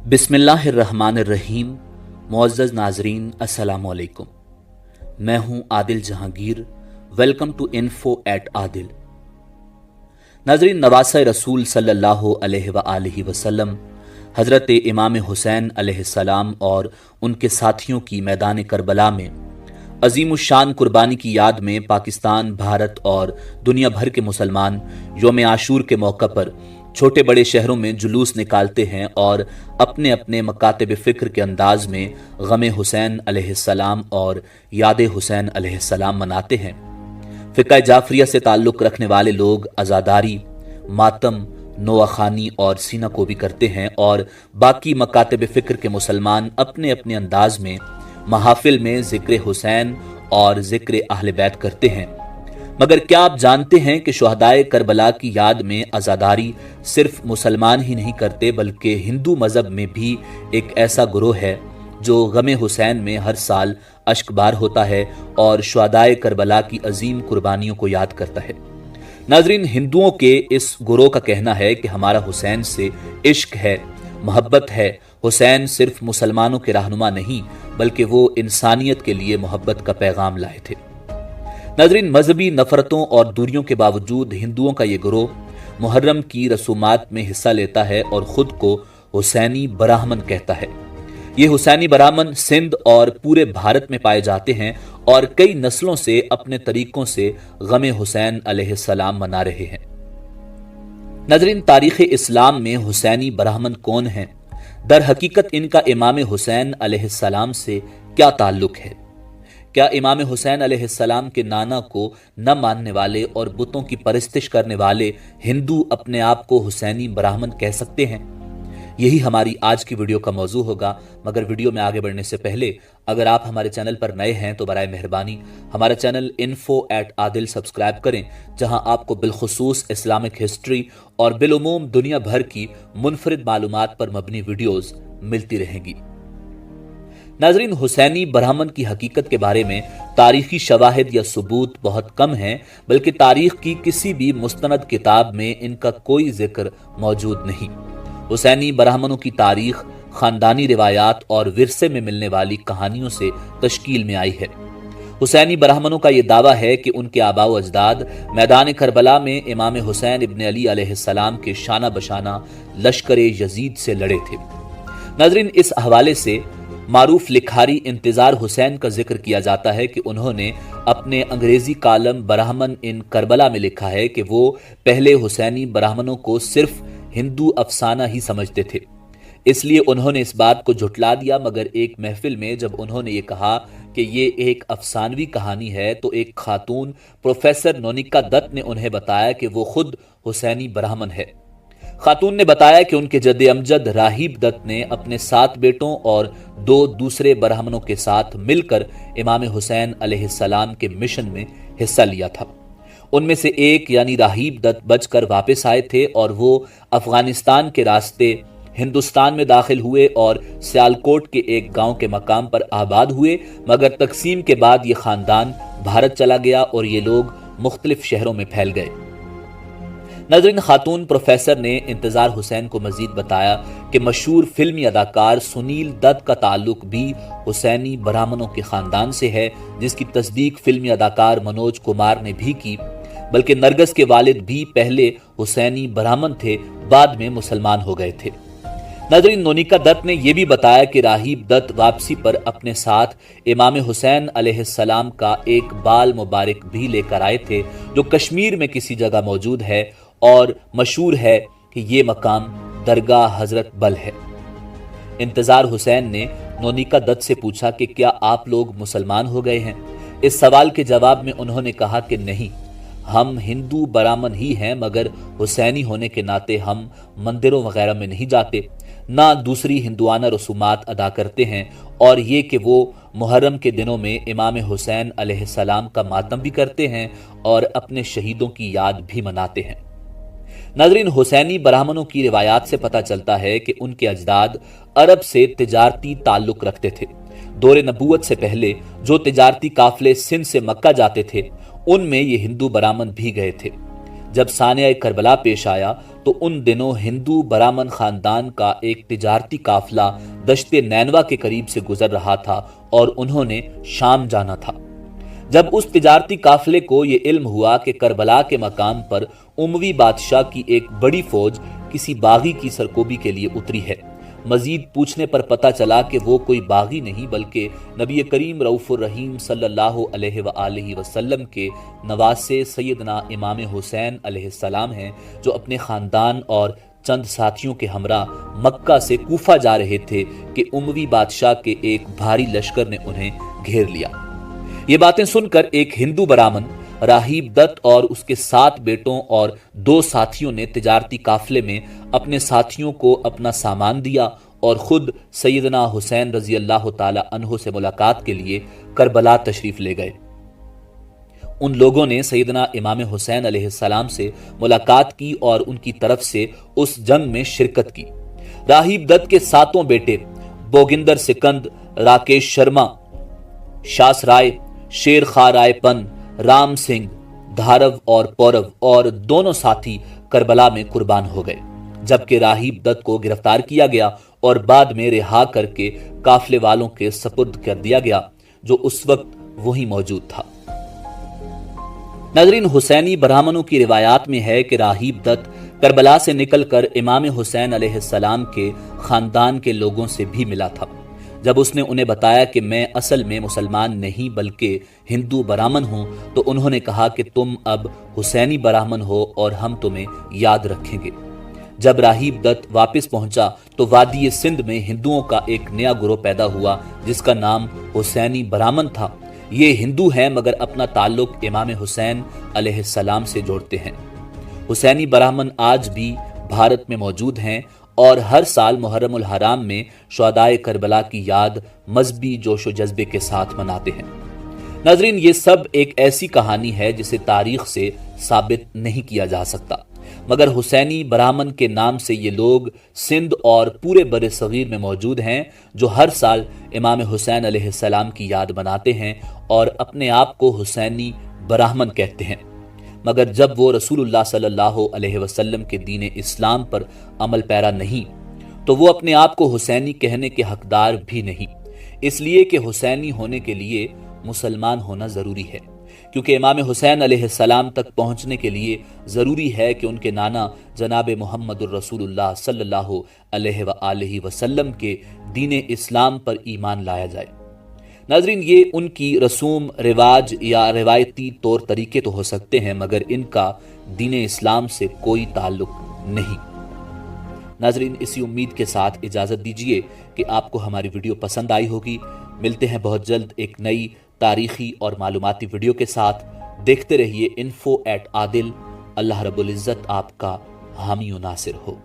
बिस्मिल्लाहिर्रहमानिर्रहीम। मुअज़्ज़ज़ नाज़रीन, अस्सलामु अलैकुम। मैं हूं Adil Jahangir. Welcome to info at Adil. नाज़रीन, नवासे रसूल सल्लल्लाहु अलैहि वसल्लम हज़रत इमाम हुसैन अलैहिस्सलाम और उनके साथियों की मैदान करबला में अज़ीमुश्शान कुर्बानी की याद में पाकिस्तान, भारत और दुनिया भर के मुसलमान यौम आशूर के मौका पर छोटे बड़े शहरों में जुलूस निकालते हैं और अपने अपने मकातिब फ़िक्र के अंदाज में गम हुसैन अलैहिस्सलाम और याद हुसैन अलैहिस्सलाम मनाते हैं। फ़िक़्ह जाफ़रिया से ताल्लुक़ रखने वाले लोग अज़ादारी, मातम, नोआखानी और सीना को भी करते हैं और बाकी मकातिब फ़िक्र के मुसलमान अपने अपने अंदाज में महाफिल में ज़िक्र हुसैन और ज़िक्र अहले बैत करते हैं। मगर क्या आप जानते हैं कि शुहदाए करबला की याद में अज़ादारी सिर्फ मुसलमान ही नहीं करते, बल्कि हिंदू मज़हब में भी एक ऐसा गुरोह है जो गम हुसैन में हर साल अश्कबार होता है और शुहदाए करबला की अजीम कुर्बानियों को याद करता है। नाज़रीन, हिंदुओं के इस गुरोह का कहना है कि हमारा हुसैन से इश्क है, मोहब्बत है। हुसैन सिर्फ मुसलमानों के रहनुमा नहीं, बल्कि वो इंसानियत के लिए मोहब्बत का पैगाम लाए थे। नाज़रीन, मजहबी नफरतों और दूरियों के बावजूद हिंदुओं का ये गिरोह मुहर्रम की रसूमात में हिस्सा लेता है और ख़ुद को हुसैनी ब्राह्मण कहता है। ये हुसैनी ब्राह्मण सिंध और पूरे भारत में पाए जाते हैं और कई नस्लों से अपने तरीकों से गम हुसैन अलैहिस्सलाम मना रहे हैं। नाज़रीन, तारीख़ इस्लाम में हुसैनी ब्राह्मण कौन हैं? दर हकीकत इनका इमाम हुसैन अलैहिस्सलाम से क्या ताल्लुक़ है? क्या इमाम हुसैन अलैहिस्सलाम के नाना को न मानने वाले और बुतों की परस्तिश करने वाले हिंदू अपने आप को हुसैनी ब्राह्मण कह सकते हैं? यही हमारी आज की वीडियो का मौजू होगा। मगर वीडियो में आगे बढ़ने से पहले अगर आप हमारे चैनल पर नए हैं तो बराए मेहरबानी हमारा channel info at Adil subscribe करें, जहां आपको बिलखुसूस इस्लामिक हिस्ट्री और बिलुमूम दुनिया भर की मुनफरिद मालूमात पर मबनी वीडियोस मिलती रहेंगी। नाज़रीन, हुसैनी ब्राह्मण की हकीकत के बारे में तारीखी शवाहिद या सबूत बहुत कम हैं, बल्कि तारीख की किसी भी मुस्तनद किताब में इनका कोई जिक्र मौजूद नहीं। हुसैनी ब्राह्मणों की तारीख खानदानी रिवायात और विरसे में मिलने वाली कहानियों से तश्कील में आई है। हुसैनी ब्राह्मणों का यह दावा है कि उनके आबाओ अजदाद मैदान करबला में इमाम हुसैन इब्न अली अलैहिस्सलाम के शाना बशाना लश्कर यजीद से लड़े थे। नाज़रीन, इस हवाले से मारूफ लिखारी इंतजार हुसैन का जिक्र किया जाता है कि उन्होंने अपने अंग्रेजी कालम ब्राह्मण इन करबला में लिखा है कि वो पहले हुसैनी ब्राह्मणों को सिर्फ हिंदू अफसाना ही समझते थे, इसलिए उन्होंने इस बात को झुटला दिया। मगर एक महफिल में जब उन्होंने ये कहा कि ये एक अफसानवी कहानी है, तो एक खातून प्रोफेसर नोनिका दत्त ने उन्हें बताया कि वो खुद हुसैनी ब्राह्मण है। खातून ने बताया कि उनके जद्दे अमजद राहिब दत्त ने अपने 7 बेटों और 2 दूसरे ब्राह्मणों के साथ मिलकर इमाम हुसैन अलैहिस्सलाम के मिशन में हिस्सा लिया था। उनमें से एक यानी राहिब दत्त बचकर वापस आए थे और वो अफगानिस्तान के रास्ते हिंदुस्तान में दाखिल हुए और सियालकोट के एक गांव के मकाम पर आबाद हुए। मगर तकसीम के बाद ये खानदान भारत चला गया और ये लोग मुख्तलिफ शहरों में फैल गए। नाज़रीन, खातून प्रोफेसर ने इंतजार हुसैन को मजीद बताया कि मशहूर फिल्मी अदाकार सुनील दत्त का ताल्लुक भी हुसैनी ब्राह्मणों के खानदान से है, जिसकी तस्दीक फिल्मी अदाकार मनोज कुमार ने भी की। बल्कि नरगस के वालिद भी पहले हुसैनी ब्राह्मण थे, बाद में मुसलमान हो गए थे। नाज़रीन, नोनिका दत्त ने यह भी बताया कि राहिब दत्त वापसी पर अपने साथ इमाम हुसैन अलैहिस्सलाम का एक बाल मुबारक भी लेकर आए थे, जो कश्मीर में किसी जगह मौजूद है और मशहूर है कि ये मकाम दरगाह हजरत बल है। इंतजार हुसैन ने नोनिका दत्त से पूछा कि क्या आप लोग मुसलमान हो गए हैं? इस सवाल के जवाब में उन्होंने कहा कि नहीं, हम हिंदू ब्राह्मण ही हैं, मगर हुसैनी होने के नाते हम मंदिरों वगैरह में नहीं जाते, ना दूसरी हिंदुआना रसूमात अदा करते हैं, और ये कि वो मुहर्रम के दिनों में इमाम हुसैन अलैहिस्सलाम का मातम भी करते हैं और अपने शहीदों की याद भी मनाते हैं। नाज़रीन, हुसैनी ब्राह्मणों की रिवायात से पता चलता है कि उनके अजदाद अरब से तिजारती ताल्लुक रखते थे। दौरे नबूवत से पहले जो तिजारती काफिले सिंध से मक्का जाते थे, उनमें ये हिंदू ब्राह्मण भी गए थे। جب سانحہ کربلا پیش آیا تو ان دنوں ہندو برامن خاندان کا ایک تجارتی قافلہ دشت نینوا کے قریب سے گزر رہا تھا اور انہوں نے شام جانا تھا۔ جب اس تجارتی قافلے کو یہ علم ہوا کہ کربلا کے مقام پر اموی بادشاہ کی ایک بڑی فوج کسی باغی کی سرکوبی کے لیے اتری ہے، مزید پوچھنے پر پتہ چلا کہ وہ کوئی باغی نہیں بلکہ نبی کریم رؤوف الرحیم صلی اللہ علیہ وآلہ وسلم کے نواسے سیدنا امام حسین علیہ السلام ہیں، جو اپنے خاندان اور چند ساتھیوں کے ہمراہ مکہ سے کوفہ جا رہے تھے کہ اموی بادشاہ کے ایک بھاری لشکر نے انہیں گھیر لیا۔ یہ باتیں سن کر ایک ہندو برامن راہیب دت اور اس کے 7 بیٹوں اور 2 ساتھیوں نے تجارتی قافلے میں اپنے ساتھیوں کو اپنا سامان دیا اور خود سیدنا حسین رضی اللہ تعالی عنہ سے ملاقات کے لیے کربلا تشریف لے گئے۔ ان لوگوں نے سیدنا امام حسین علیہ السلام سے ملاقات کی اور ان کی طرف سے اس جنگ میں شرکت کی۔ راہیب دت کے 7 بیٹے بوگندر سکند، راکیش شرما، شاس رائے، شیر خواہ رائے پن، رام سنگھ، دھارو اور پورو اور دونوں ساتھی کربلا میں قربان ہو گئے، جبکہ راہیب دت کو گرفتار کیا گیا اور بعد میں رہا کر کے قافلے والوں کے سپرد کر دیا گیا جو اس وقت وہی موجود تھا۔ ناظرین، حسینی برہمنوں کی روایات میں ہے کہ راہیب دت کربلا سے نکل کر امام حسین علیہ السلام کے خاندان کے لوگوں سے بھی ملا تھا۔ جب اس نے انہیں بتایا کہ میں اصل میں مسلمان نہیں بلکہ ہندو برہمن ہوں تو انہوں نے کہا کہ تم اب حسینی برہمن ہو اور ہم تمہیں یاد رکھیں گے۔ جب راہیب دت واپس پہنچا تو وادی سندھ میں ہندوؤں کا ایک نیا گروہ پیدا ہوا جس کا نام حسینی برہمن تھا۔ یہ ہندو ہیں مگر اپنا تعلق امام حسین علیہ السلام سے جوڑتے ہیں۔ حسینی برہمن آج بھی بھارت میں موجود ہیں اور ہر سال محرم الحرام میں شہدائے کربلا کی یاد مذہبی جوش و جذبے کے ساتھ مناتے ہیں۔ ناظرین، یہ سب ایک ایسی کہانی ہے جسے تاریخ سے ثابت نہیں کیا جا سکتا، مگر حسینی برہمن کے نام سے یہ لوگ سندھ اور پورے بر صغیر میں موجود ہیں جو ہر سال امام حسین علیہ السلام کی یاد مناتے ہیں اور اپنے آپ کو حسینی برہمن کہتے ہیں، مگر جب وہ رسول اللہ صلی اللہ علیہ وسلم کے دین اسلام پر عمل پیرا نہیں تو وہ اپنے آپ کو حسینی کہنے کے حقدار بھی نہیں، اس لیے کہ حسینی ہونے کے لیے مسلمان ہونا ضروری ہے، کیونکہ امام حسین علیہ السلام تک پہنچنے کے لیے ضروری ہے کہ ان کے نانا جناب محمد الرسول اللہ صلی اللہ علیہ وآلہ وسلم کے دین اسلام پر ایمان لایا جائے۔ ناظرین، یہ ان کی رسوم رواج یا روایتی طور طریقے تو ہو سکتے ہیں مگر ان کا دین اسلام سے کوئی تعلق نہیں۔ ناظرین، اسی امید کے ساتھ اجازت دیجیے کہ آپ کو ہماری ویڈیو پسند آئی ہوگی۔ ملتے ہیں بہت جلد ایک نئی تاریخی اور معلوماتی ویڈیو کے ساتھ۔ دیکھتے رہیے info@adil۔ اللہ رب العزت آپ کا حامی و ناصر ہو۔